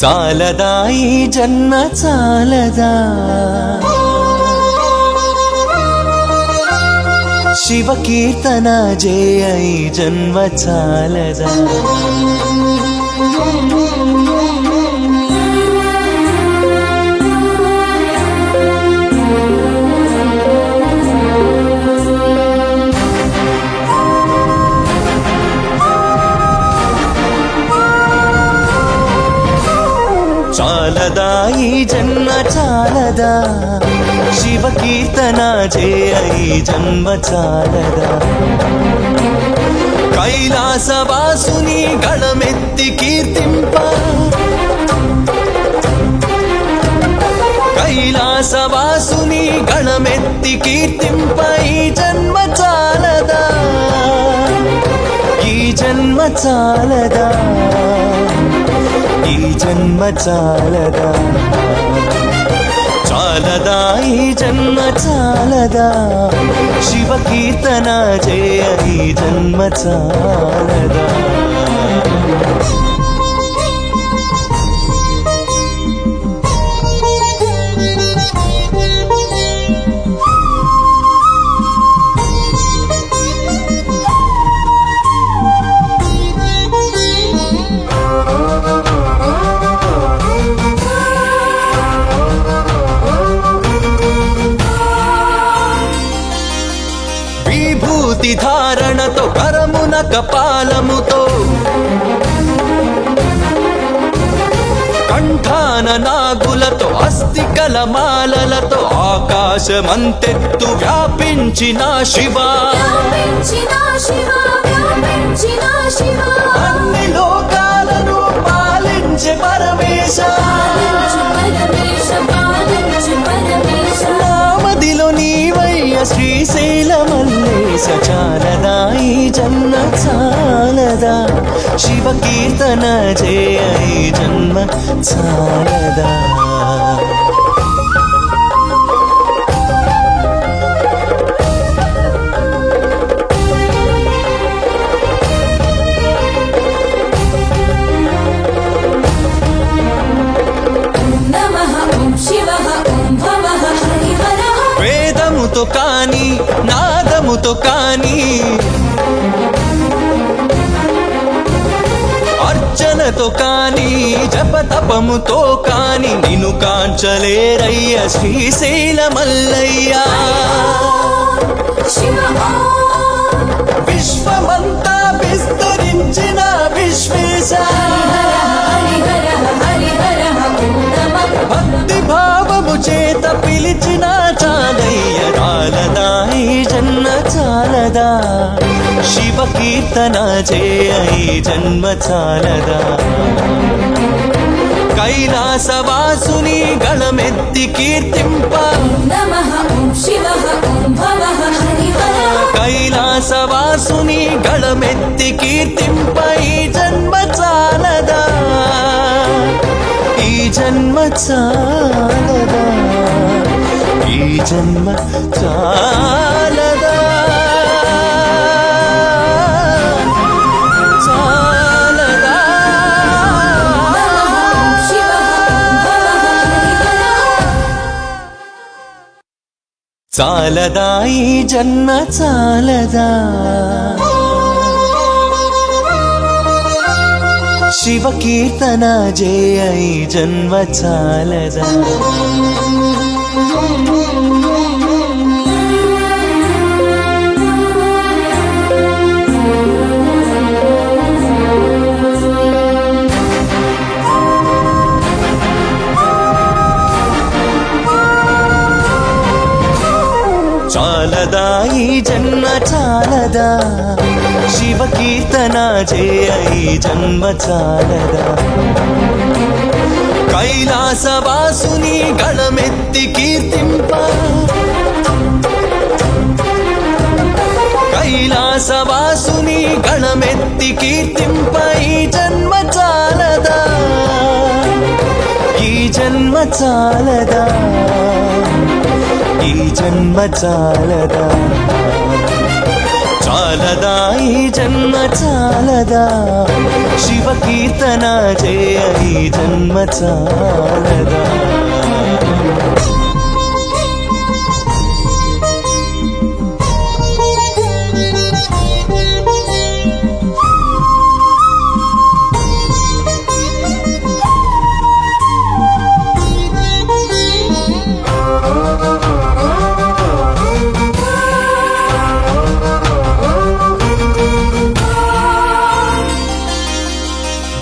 చాలదా ఈ జన్మ చాలదా శివ కీర్తన జయ ఈ జన్మ చాలదా చాలదా ఈ జన్మ చాలదా శివ కీర్తన జయ ఈ జన్మ చాలదా కైలాసవాసుని గళమెత్తి కీర్తింప కైలాసవాసుని గళమెత్తి కీర్తింప ఈ జన్మ చాలదా ఈ జన్మ చాలదా ఈ జన్మ చాలదా చాలదా ఈ జన్మ చాలదా శివ కీర్తన జయ ఈ జన్మ చాలదా ధారణతో కరమున కపాలముతో కంఠాన నాగులతో అస్థికల మాలలతో ఆకాశమంతెత్తు వ్యాపించిన శివ అన్ని లోకాలను పాలించే పరమేశ నామదిలో నీవయ్య శ్రీశైల మల్లేశ చాలదా ఈ జన్మ చాలదా శివ కీర్తన జయ ఈ జన్మ చాలదా వేదముతో కాని నాదముతో కాని అర్చనతో కాని జపతపముతో కాని నిన్ను కాంచలేరయ్య శ్రీశైల మల్లయ్య విశ్వమంతా విస్తరించిన విశ్వేశ భక్తి భావము చేత పిలిచిన చాలయ్య చాలదా ఈ జన్మ చాలదా శివ కీర్తన జయ ఈ జన్మ చాలదా కైలాసవాసుని గళమెత్తి కీర్తింప కైలాసవాసుని గళమెత్తి కీర్తింప ఈ జన్మ చాలదా ఈ జన్మ చాలదా ఈ జన్మ చాలదా చాలదా చాలదా ఈ జన్మ చాలదా శివ కీర్తన జయ ఈ జన్మ చాలదా చాలదా ఈ జన్మ చాలదా శివ కీర్తన జయ ఈ జన్మ చాలదా కైలాసవాసుని గళమెత్తి కీర్తింప కైలాసవాసుని గళమెత్తి కీర్తింప ఈ జన్మ చాలదా ఈ జన్మ చాలదా ఈ జన్మ చాలదా చాలదా ఈ జన్మ చాలదా శివ కీర్తన చేయ ఈ జన్మ చాలదా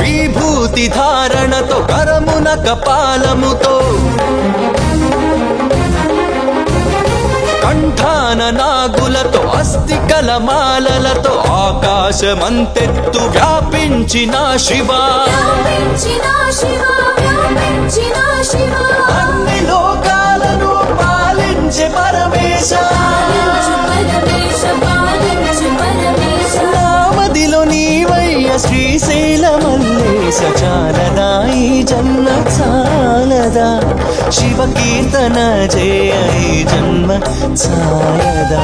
విభూతి ధారణతో కరమున కపాలముతో కంఠాన నాగులతో అస్థికల మాలలతో ఆకాశమంతెత్తు వ్యాపించిన శివ అన్ని లోకాలను పాలించే పరమేశ నామదిలో నీవయ్య శ్రీశైల మల్లేశ చాలదా ఈ జన్మ చాలదా శివ కీర్తన జయ ఈ జన్మ చాలదా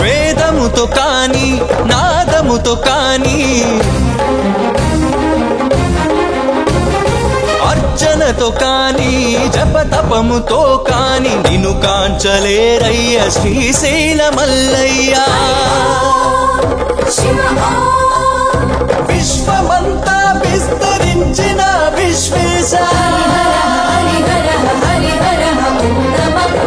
వేదముతో కాని నాదముతో కాని అర్చనతో కాని జపతపముతో కాని నిన్ను కాంచలేరయ్య శ్రీశైల మల్లయ్య విశ్వమంతా విస్తరించిన విశ్వేశ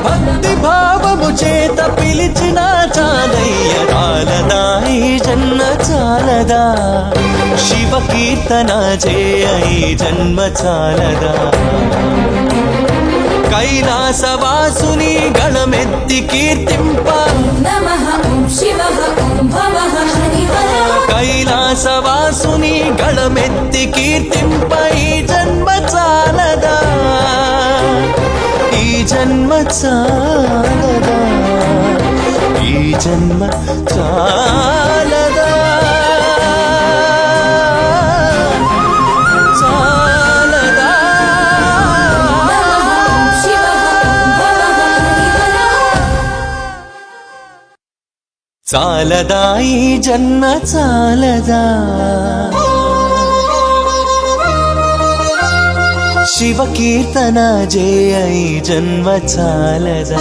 భక్తి భావము చేత పిలిచిన చాలయ్య చాలదా ఈ జన్మ చాలదా శివ కీర్తన చేయ ఈ జన్మ చాలదా కైలాసవాసుని గణమెత్తి కీర్తింప కైలాసవాసుని గణమెత్తి కీర్తింప ఈ జన్మ చాలదా ఈ జన్మ చాలదా ఈ జన్మ చాలదా చాలదా చాలదా ఈ జన్మ చాలదా శివ కీర్తన జయ ఈ జన్మ చాలదా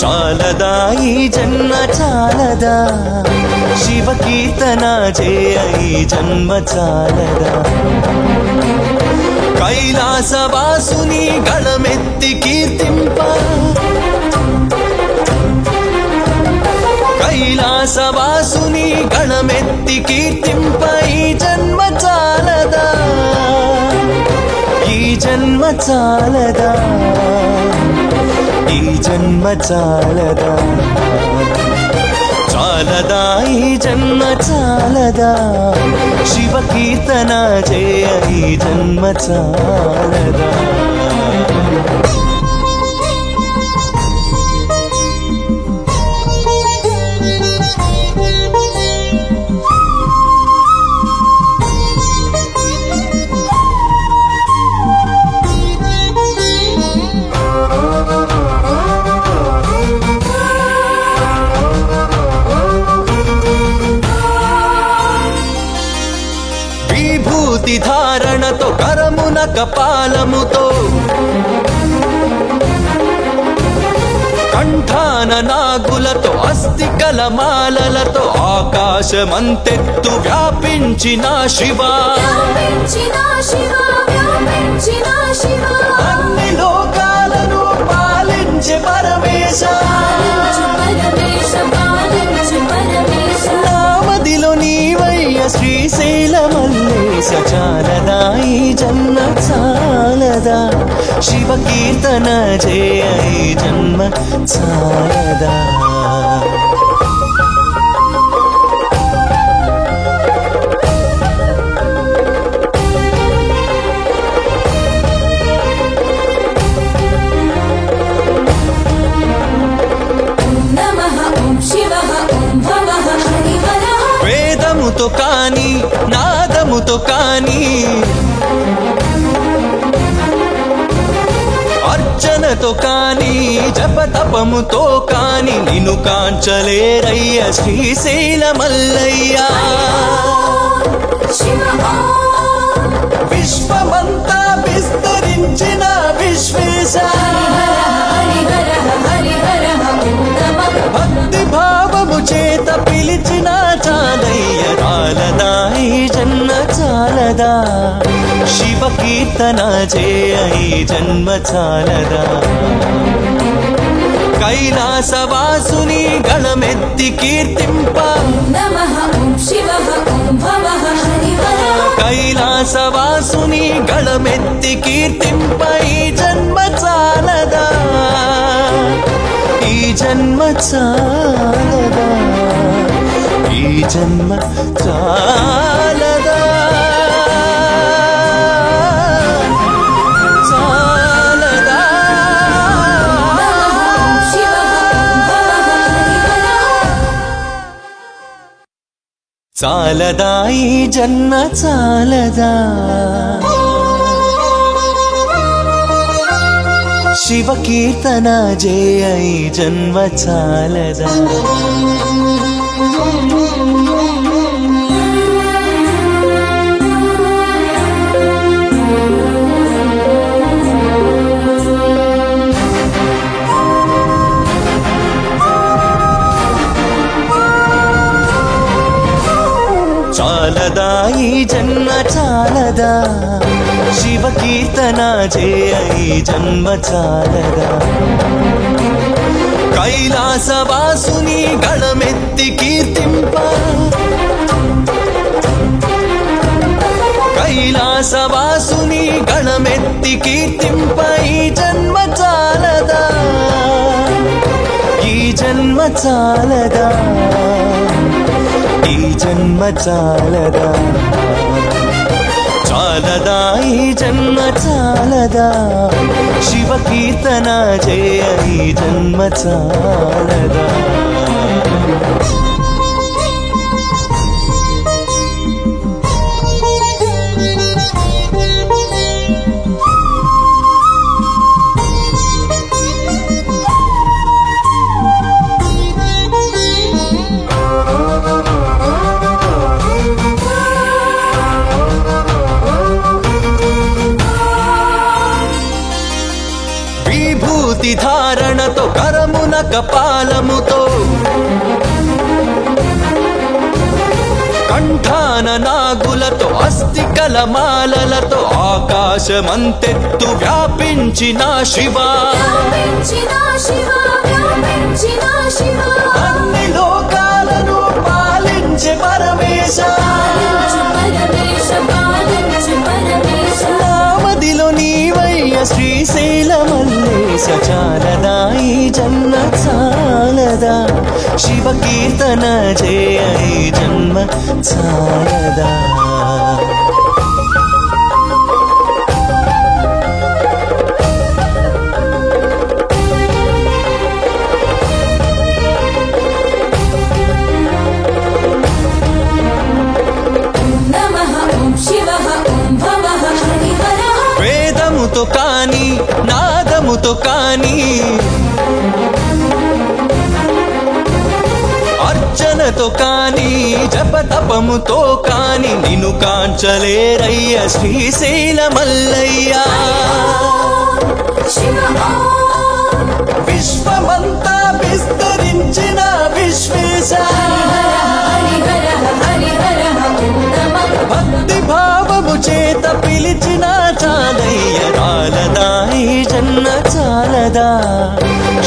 చాలదా ఈ జన్మ చాలదా శివ కీర్తన జయ ఈ జన్మ చాలదా కైలాసవాసుని గణమెత్తి కీర్తింప కైలాసవాసుని గణమెత్తి కీర్తింప ఈ జన్మ చాలదా ఈ జన్మ చాలదా ఈ జన్మ చాలదా చాలదా ఈ జన్మ చాలదా శివ కీర్తన జయ ఈ జన్మ చాలదా విభూతి ధారణతో కరమున కపాలముతో కంఠాన నాగులతో అస్థికల మాలలతో ఆకాశమంతెత్తు వ్యాపించిన శివ అన్ని లోకాలను పాలించే పరమేశ నామదిలో నీవయ్య శ్రీశైల మల్లేశ చాలదా ఈ జన్మ చాలదా చాలదా శివ కీర్తన చేయ ఈ జన్మ చాలదా వేదముతో కాని నాదముతో కాని అర్చనతో కాని జపతపముతో కాని నిన్ను కాంచలేరయ్య శ్రీశైల మల్లయ్య విశ్వమంతా విస్తరించిన విశ్వేశ భక్తి భావము చేత పిలిచిన చాలయ్య చాలదా ఈ జన్మ చాలదా శివ కీర్తన చేయ ఈ జన్మ చాలదా కైలాసవాసుని గళమెత్తి కీర్తింప కైలాసవాసుని గళమెత్తి కీర్తింప ఈ జన్మ చాలదా ఈ జన్మ చాలదా ఈ జన్మ చాలదా చాలదా చాలదా ఈ జన్మ చాలదా శివ కీర్తన చేయ ఈ జన్మ చాలదా చాలదా ఈ జన్మ చాలదా శివ కీర్తన చేయ ఈ జన్మ చాలదా కైలాసవాసుని గళమెత్తి కీర్తింప కైలాసవాసుని గళమెత్తి కీర్తింప ఈ జన్మ చాలదా ఈ జన్మ చాలదా ఈ జన్మ చాలదా చాలదా ఈ జన్మ చాలదా శివ కీర్తన చేయ ఈ జన్మ చాలదా ధారణతో కరమున కపాలముతో కంఠాన నాగులతో అస్థికల మాలలతో ఆకాశమంతెత్తు వ్యాపించిన శివ అన్ని లోకాలను పాలించే పరమేశ నామదిలో నీవయ్య శ్రీశైల మల్లేశ చాలదా ఈ జన్మ చాలదా శివ కీర్తన చేయ ఈ జన్మ చాలదా వేదముతో కాని నాదముతో కాని అర్చనతో కాని జపతపముతో కాని నిన్ను కాంచలేరయ్య శ్రీశైల మల్లయ్య విశ్వమంతా విస్తరించిన విశ్వేశ భక్తి భావము చేత పిలిచిన చాలయ్య చాలదా ఈ జన్మ చాలదా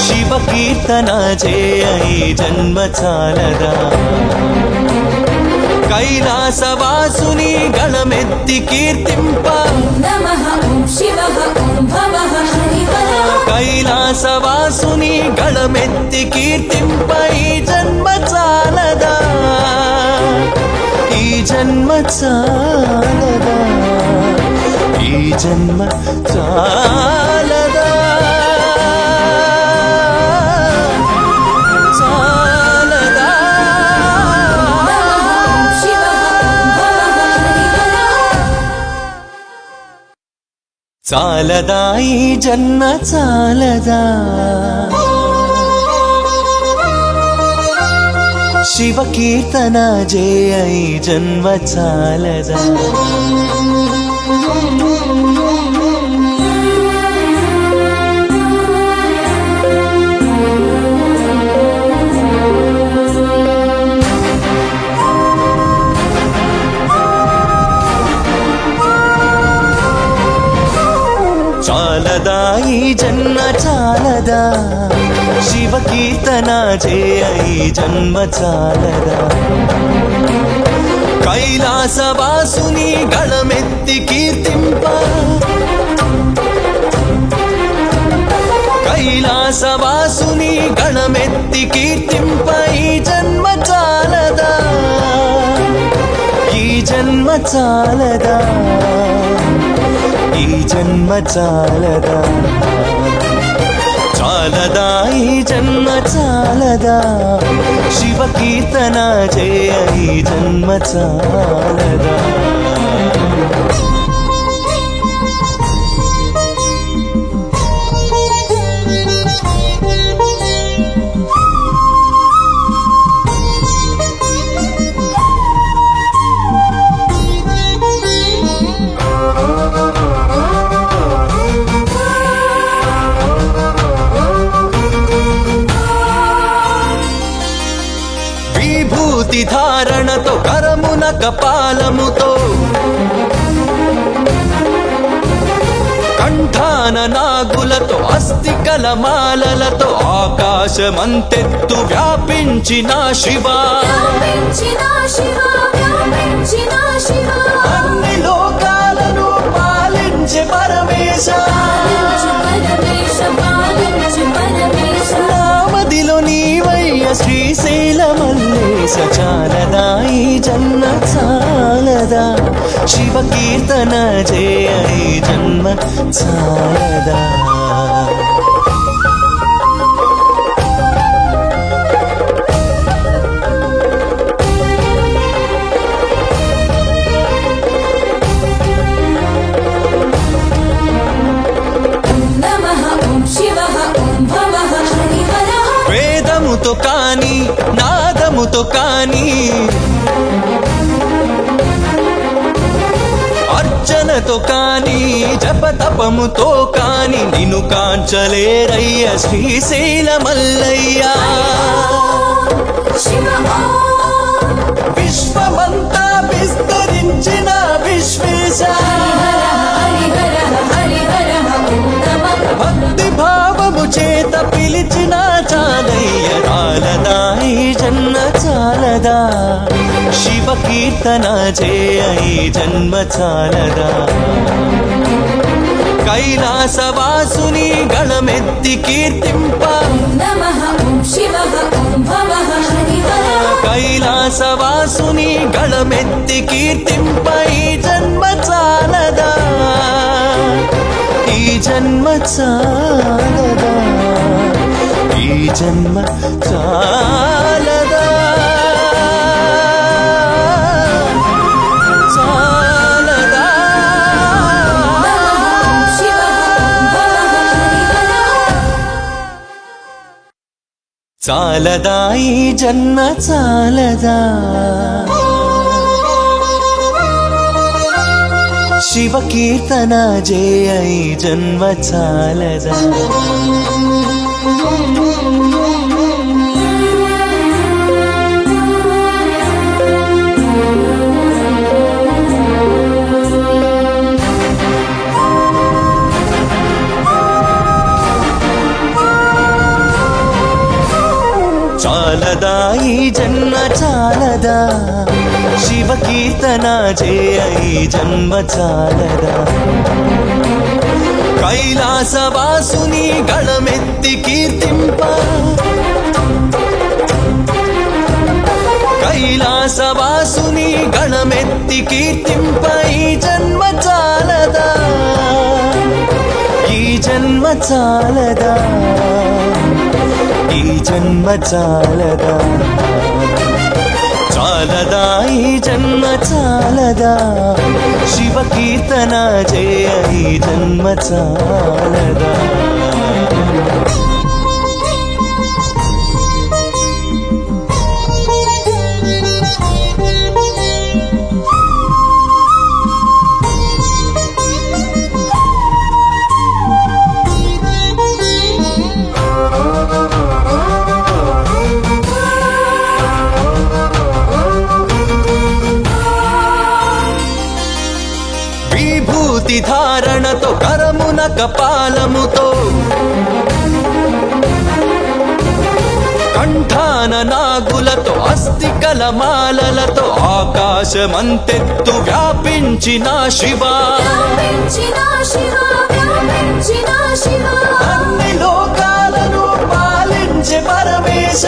శివ కీర్తన చేయ ఈ జన్మ చాలదా కైలాసవాసుని గళమెత్తి కీర్తింప నమః ఓం శివః ఓం భవః హరిహర కైలాసవాసుని గళమెత్తి కీర్తింప ఈ జన్మ చాలదా ఈ జన్మ చాలదా ఈ జన్మ చాలదా చాలదా నమః ఓం శివః ఓం భవః హరిహర చాలదా ఈ జన్మ చాలదా శివ కీర్తన జయ ఈ జన్మ చాలదా చాలదా ఈ జన్మ చాలదా శివ కీర్తన జయ ఈ జన్మ చాలదా కైలాసవాసుని గళమెత్తి కీర్తింప కైలాసవాసుని గళమెత్తి కీర్తింప ఈ జన్మ చాలదా ఈ జన్మ చాలదా ఈ జన్మ చాలదా చాలదా ఈ జన్మ చాలదా శివ కీర్తన జయ ఈ జన్మ చాలదా విభూతి ధారణతో కరమున కపాలముతో కంఠాన నాగులతో అస్థికల మాలలతో ఆకాశమంతెత్తు వ్యాపించిన శివా వ్యాపించిన శివా వ్యాపించిన శివా అన్ని లోకాలను పాలించే పరమేశ పాలించు పరమేశ పాలించు పరమేశ నామదిలో నీవయ్య శ్రీశైల మల్లేశ చాలదా ఈ జన్మ చాలదా శివ కీర్తన జయ ఈ జన్మ చాలదా నమః ఓం శివః ఓం భవః హరిహర వేదముతో కాని నాదముతో కాని అర్చనతో కాని జపతపముతో కాని నిన్ను కాంచలేరయ్య శ్రీశైల మల్లయ్య శివ ఓం విశ్వమంతా విస్తరించిన విశ్వేశ హరిహర హరిహర ఓం నమః భక్తి భావము చేత పిలిచిన చాలయ్య చాలదా ఈ జన్మ చాలదా శివ కీర్తన జయ ఈ జన్మ చాలదా కైలాసవాసుని గళమెత్తి కీర్తింప నమః ఓం శివః ఓం భవః హరిహర కైలాసవాసుని గళమెత్తి కీర్తింప ఈ జన్మ చాలదా ఈ జన్మ చాలదా ఈ జన్మ చాలదా చాలదా నమః ఓం శివః ఓం భవః హరిహర చాలదా ఈ జన్మ చాలదా శివ కీర్తన జయ ఈ జన్మ చాలదా చాలదా ఈ జన్మ చాలదా శివ కీర్తన చేయ ఈ జన్మ చాలదా కైలాసవాసుని గళమెత్తి కీర్తింప కైలాసవాసుని గళమెత్తి కీర్తింప ఈ జన్మ చాలదా ఈ జన్మ చాలదా ఈ జన్మ చాలదా చాలదా ఈ జన్మ చాలదా శివ కీర్తన చేయ ఈ జన్మ చాలదా విభూతి ధారణతో కరమున కపాలముతో కంఠాన నాగులతో అస్థికల మాలలతో ఆకాశమంతెత్తు వ్యాపించిన శివా అన్ని లోకాలను పాలించే పరమేశ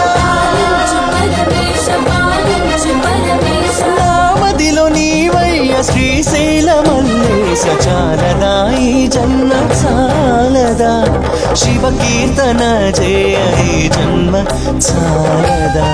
నామదిలో నీవయ్య శ్రీశైల మల్లేశ చాలదా ఈ జన్మ చాలదా శివ కీర్తన చేయ ఈ జన్మ చాలదా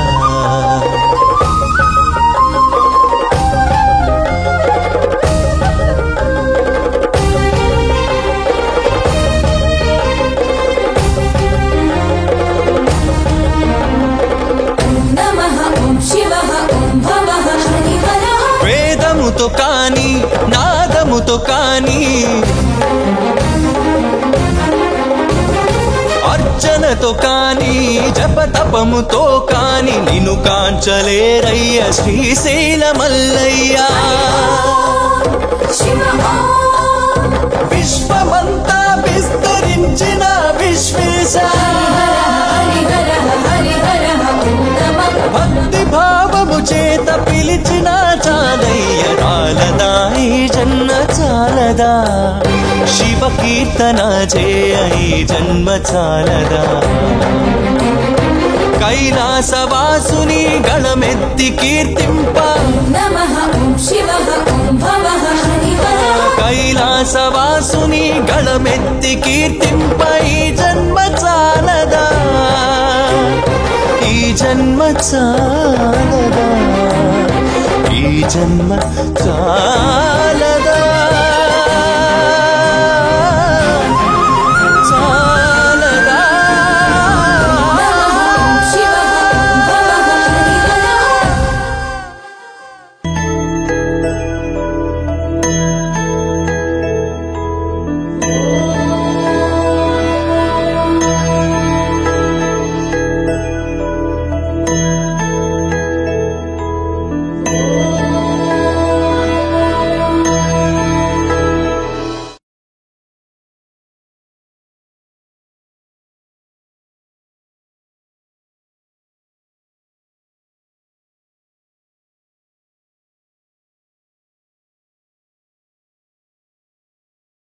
వేదముతో కాని నాదముతో కాని అర్చనతో కాని జపతపముతో కాని నిన్ను కాంచలేరయ్య శ్రీశైల మల్లయ్య విశ్వమంతా విస్తరించిన విశ్వేశ భక్తి భావము చేత పిలిచిన చాలయ్య చాలదా ఈ జన్మ చాలదా శివ కీర్తన చేయ ఈ జన్మ చాలదా కైలాసవాసుని గళమెత్తి కీర్తింప కైలాసవాసుని గళమెత్తి కీర్తింప ఈ జన్మ చాలదా ఈ జన్మ చాలదా ఈ జన్మ చాలదా